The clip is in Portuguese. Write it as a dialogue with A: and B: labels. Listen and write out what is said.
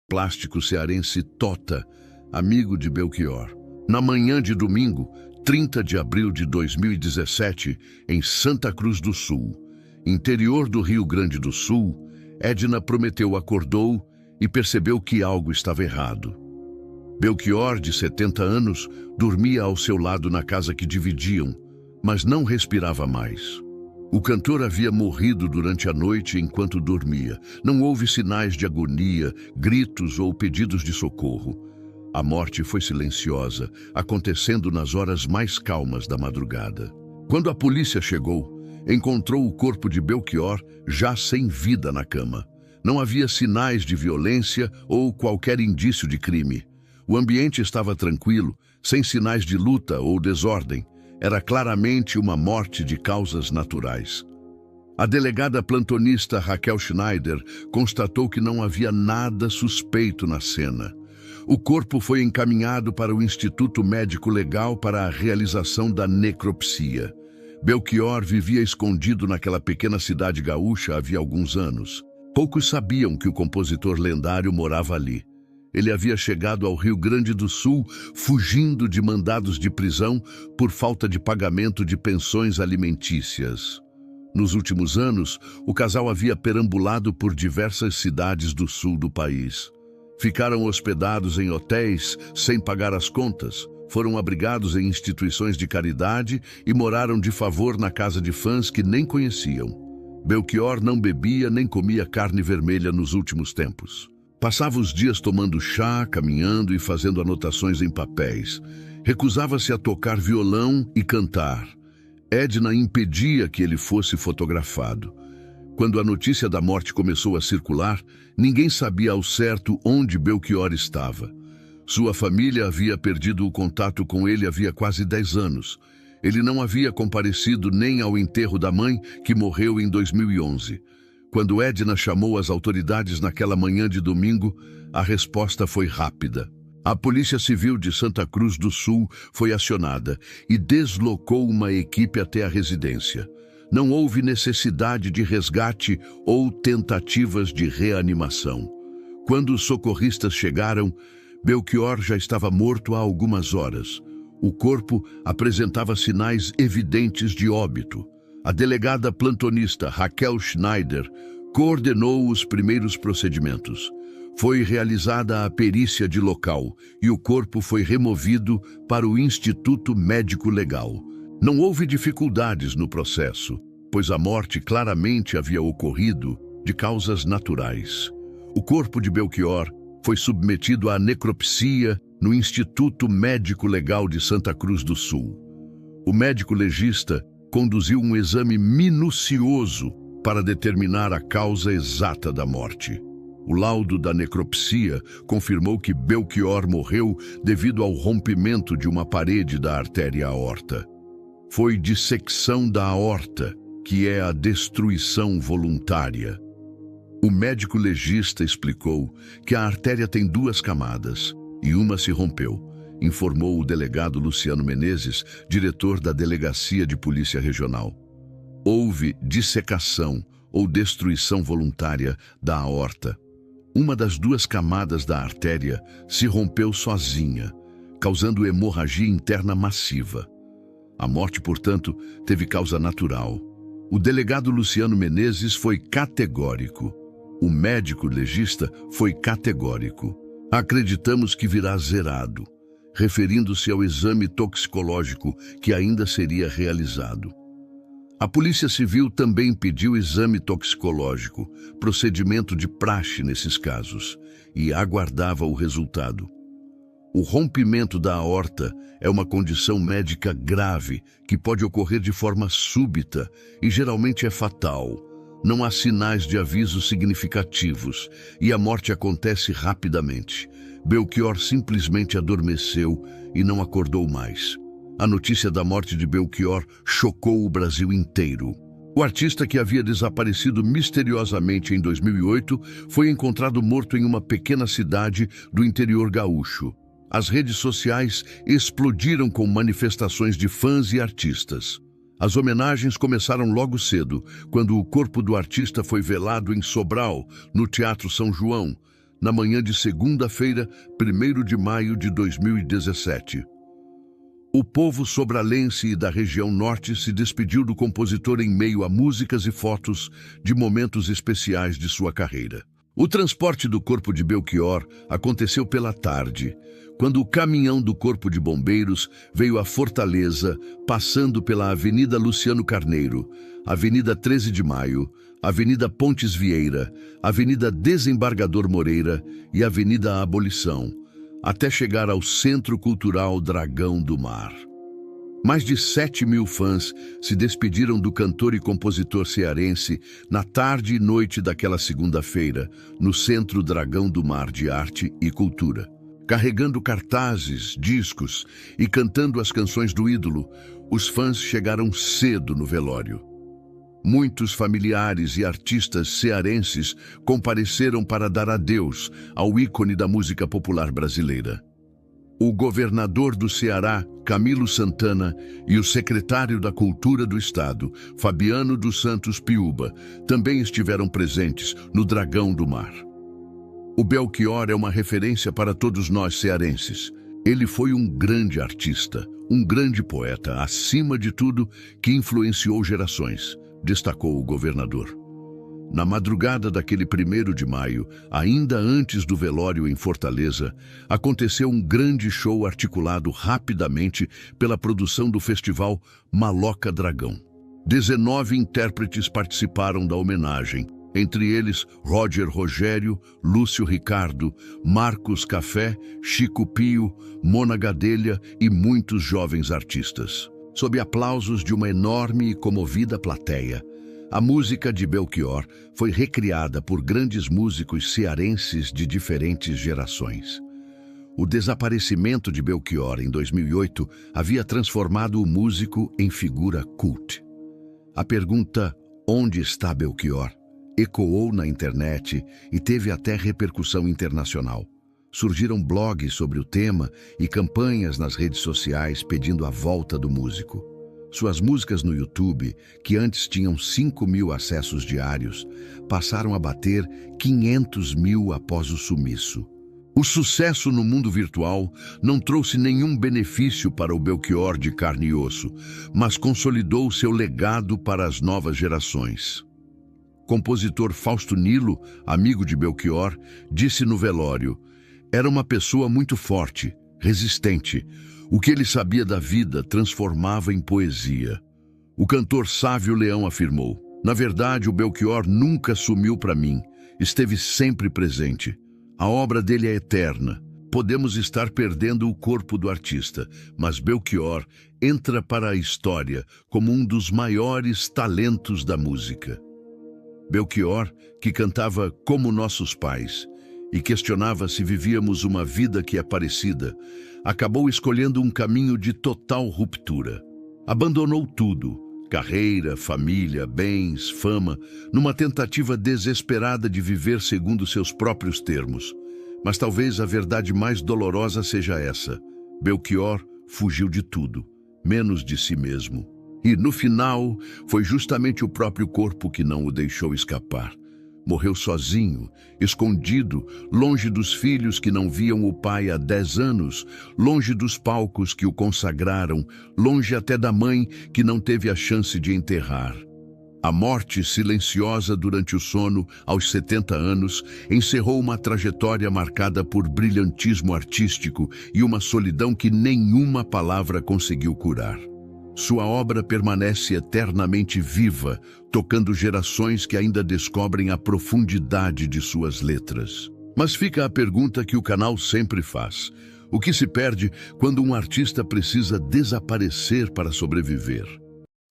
A: plástico cearense Tota, amigo de Belchior. Na manhã de domingo, 30 de abril de 2017, em Santa Cruz do Sul, interior do Rio Grande do Sul, Edna Prometeu acordou e percebeu que algo estava errado. Belchior, de 70 anos, dormia ao seu lado na casa que dividiam, mas não respirava mais. O cantor havia morrido durante a noite enquanto dormia. Não houve sinais de agonia, gritos ou pedidos de socorro. A morte foi silenciosa, acontecendo nas horas mais calmas da madrugada. Quando a polícia chegou, encontrou o corpo de Belchior já sem vida na cama. Não havia sinais de violência ou qualquer indício de crime. O ambiente estava tranquilo, sem sinais de luta ou desordem. Era claramente uma morte de causas naturais. A delegada plantonista Raquel Schneider constatou que não havia nada suspeito na cena. O corpo foi encaminhado para o Instituto Médico Legal para a realização da necropsia. Belchior vivia escondido naquela pequena cidade gaúcha havia alguns anos. Poucos sabiam que o compositor lendário morava ali. Ele havia chegado ao Rio Grande do Sul fugindo de mandados de prisão por falta de pagamento de pensões alimentícias. Nos últimos anos, o casal havia perambulado por diversas cidades do sul do país. Ficaram hospedados em hotéis sem pagar as contas, foram abrigados em instituições de caridade e moraram de favor na casa de fãs que nem conheciam. Belchior não bebia nem comia carne vermelha nos últimos tempos. Passava os dias tomando chá, caminhando e fazendo anotações em papéis. Recusava-se a tocar violão e cantar. Edna impedia que ele fosse fotografado. Quando a notícia da morte começou a circular, ninguém sabia ao certo onde Belchior estava. Sua família havia perdido o contato com ele havia quase 10 anos. Ele não havia comparecido nem ao enterro da mãe, que morreu em 2011. Quando Edna chamou as autoridades naquela manhã de domingo, a resposta foi rápida. A Polícia Civil de Santa Cruz do Sul foi acionada e deslocou uma equipe até a residência. Não houve necessidade de resgate ou tentativas de reanimação. Quando os socorristas chegaram, Belchior já estava morto há algumas horas. O corpo apresentava sinais evidentes de óbito. A delegada plantonista Raquel Schneider coordenou os primeiros procedimentos. Foi realizada a perícia de local e o corpo foi removido para o Instituto Médico Legal. Não houve dificuldades no processo, pois a morte claramente havia ocorrido de causas naturais. O corpo de Belchior foi submetido à necropsia no Instituto Médico Legal de Santa Cruz do Sul. O médico legista conduziu um exame minucioso para determinar a causa exata da morte. O laudo da necropsia confirmou que Belchior morreu devido ao rompimento de uma parede da artéria aorta. Foi dissecção da aorta, que é a destruição voluntária. O médico legista explicou que a artéria tem 2 camadas e uma se rompeu, informou o delegado Luciano Menezes, diretor da Delegacia de Polícia Regional. Houve dissecação ou destruição voluntária da aorta. Uma das 2 camadas da artéria se rompeu sozinha, causando hemorragia interna massiva. A morte, portanto, teve causa natural. O delegado Luciano Menezes foi categórico. O médico legista foi categórico. Acreditamos que virá zerado, referindo-se ao exame toxicológico que ainda seria realizado. A Polícia Civil também pediu exame toxicológico, procedimento de praxe nesses casos, e aguardava o resultado. O rompimento da aorta é uma condição médica grave que pode ocorrer de forma súbita e geralmente é fatal. Não há sinais de aviso significativos e a morte acontece rapidamente. Belchior simplesmente adormeceu e não acordou mais. A notícia da morte de Belchior chocou o Brasil inteiro. O artista, que havia desaparecido misteriosamente em 2008, foi encontrado morto em uma pequena cidade do interior gaúcho. As redes sociais explodiram com manifestações de fãs e artistas. As homenagens começaram logo cedo, quando o corpo do artista foi velado em Sobral, no Teatro São João. na manhã de segunda-feira, 1º de maio de 2017. O povo sobralense e da região norte se despediu do compositor em meio a músicas e fotos de momentos especiais de sua carreira. O transporte do corpo de Belchior aconteceu pela tarde, quando o caminhão do Corpo de Bombeiros veio à Fortaleza, passando pela Avenida Luciano Carneiro, Avenida 13 de Maio, Avenida Pontes Vieira, Avenida Desembargador Moreira e Avenida Abolição, até chegar ao Centro Cultural Dragão do Mar. Mais de 7.000 fãs se despediram do cantor e compositor cearense na tarde e noite daquela segunda-feira, no Centro Dragão do Mar de Arte e Cultura. Carregando cartazes, discos e cantando as canções do ídolo, os fãs chegaram cedo no velório. Muitos familiares e artistas cearenses compareceram para dar adeus ao ícone da música popular brasileira. O governador do Ceará, Camilo Santana, e o secretário da Cultura do Estado, Fabiano dos Santos Piúba, também estiveram presentes no Dragão do Mar. O Belchior é uma referência para todos nós cearenses. Ele foi um grande artista, um grande poeta, acima de tudo, que influenciou gerações, destacou o governador. Na madrugada daquele 1º de maio, ainda antes do velório em Fortaleza, aconteceu um grande show articulado rapidamente pela produção do festival Maloca Dragão. 19 intérpretes participaram da homenagem, entre eles Roger Rogério, Lúcio Ricardo, Marcos Café, Chico Pio, Mona Gadelha e muitos jovens artistas. Sob aplausos de uma enorme e comovida plateia, a música de Belchior foi recriada por grandes músicos cearenses de diferentes gerações. O desaparecimento de Belchior em 2008 havia transformado o músico em figura cult. A pergunta "Onde está Belchior?" ecoou na internet e teve até repercussão internacional. Surgiram blogs sobre o tema e campanhas nas redes sociais pedindo a volta do músico. Suas músicas no YouTube, que antes tinham 5.000 acessos diários, passaram a bater 500.000 após o sumiço. O sucesso no mundo virtual não trouxe nenhum benefício para o Belchior de carne e osso, mas consolidou seu legado para as novas gerações. Compositor Fausto Nilo, amigo de Belchior, disse no velório: "Era uma pessoa muito forte, resistente. O que ele sabia da vida transformava em poesia." O cantor Sávio Leão afirmou: "Na verdade, o Belchior nunca sumiu para mim, esteve sempre presente. A obra dele é eterna. Podemos estar perdendo o corpo do artista, mas Belchior entra para a história como um dos maiores talentos da música." Belchior, que cantava como nossos pais e questionava se vivíamos uma vida que é parecida, acabou escolhendo um caminho de total ruptura. Abandonou tudo, carreira, família, bens, fama, numa tentativa desesperada de viver segundo seus próprios termos. Mas talvez a verdade mais dolorosa seja essa: Belchior fugiu de tudo, menos de si mesmo. E, no final, foi justamente o próprio corpo que não o deixou escapar. Morreu sozinho, escondido, longe dos filhos que não viam o pai há 10 anos, longe dos palcos que o consagraram, longe até da mãe que não teve a chance de enterrar. A morte silenciosa durante o sono, aos 70 anos, encerrou uma trajetória marcada por brilhantismo artístico e uma solidão que nenhuma palavra conseguiu curar. Sua obra permanece eternamente viva, tocando gerações que ainda descobrem a profundidade de suas letras. Mas fica a pergunta que o canal sempre faz: o que se perde quando um artista precisa desaparecer para sobreviver?